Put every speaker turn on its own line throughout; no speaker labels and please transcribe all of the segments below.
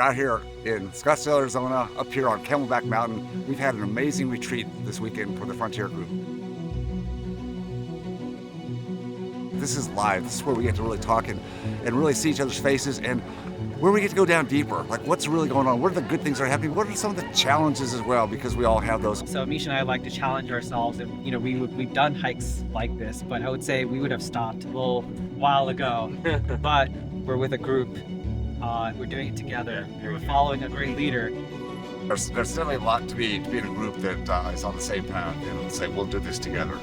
out here in Scottsdale, Arizona, up here on Camelback Mountain. We've had an amazing retreat this weekend for the Frontier Group. This is live. This is where we get to really talk and really see each other's faces, and where we get to go down deeper. Like, what's really going on? What are the good things that are happening? What are some of the challenges as well? Because we all have those.
So Misha and I like to challenge ourselves, and we've done hikes like this, but I would say we would have stopped a little while ago. But we're with a group. We're doing it together. We're following a great leader.
There's certainly a lot to be in a group that is on the same path and say we'll do this together.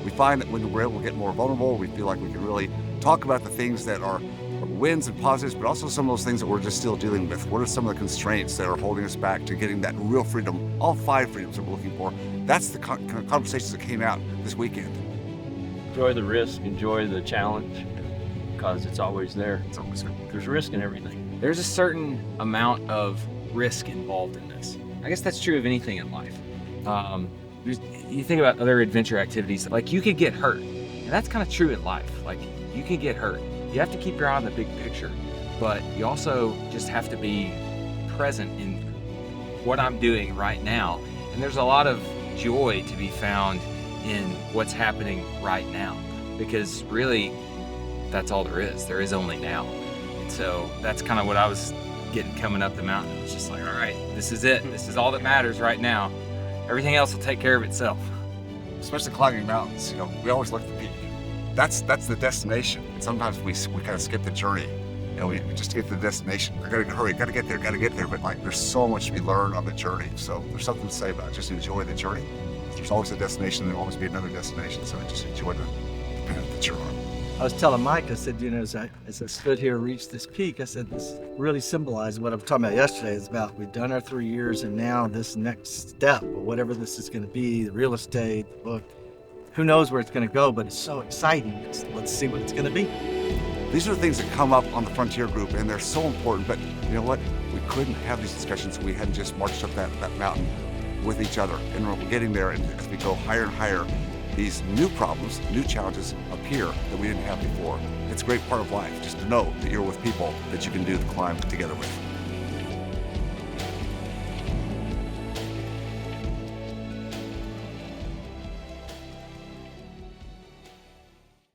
We find that when we're able to get more vulnerable, we feel like we can really talk about the things that are wins and positives, but also some of those things that we're just still dealing with. What are some of the constraints that are holding us back to getting that real freedom, all 5 freedoms that we're looking for? That's the kind of conversations that came out this weekend.
Enjoy the risk, enjoy the challenge, because it's always there.
It's always good.
There's risk in everything.
There's a certain amount of risk involved in this. I guess that's true of anything in life. You think about other adventure activities, like you could get hurt, and that's kind of true in life. Like, you can get hurt. You have to keep your eye on the big picture, but you also just have to be present in what I'm doing right now. And there's a lot of joy to be found in what's happening right now, because really that's all there is. There is only now. And so that's kind of what I was getting coming up the mountain. It was just like, all right, this is it. This is all that matters right now. Everything else will take care of itself.
Especially climbing mountains, we always look at the peak. That's the destination. And sometimes we kind of skip the journey. We just get to the destination. I gotta hurry, gotta get there. But there's so much to be learned on the journey. So there's something to say about it. Just enjoy the journey. There's always a destination, and there'll always be another destination. So just enjoy the path that you're on.
I was telling Mike, I said, as I stood here and reached this peak, I said, this really symbolizes what I'm talking about yesterday. Is about we've done our 3 years, and now this next step, or whatever this is going to be, the real estate, the book, who knows where it's going to go, but it's so exciting. Let's see what it's going to be.
These are the things that come up on the Frontier Group, and they're so important. But you know what? We couldn't have these discussions if we hadn't just marched up that mountain with each other. And we're getting there, and as we go higher and higher, these new problems, new challenges appear that we didn't have before. It's a great part of life, just to know that you're with people that you can do the climb together with.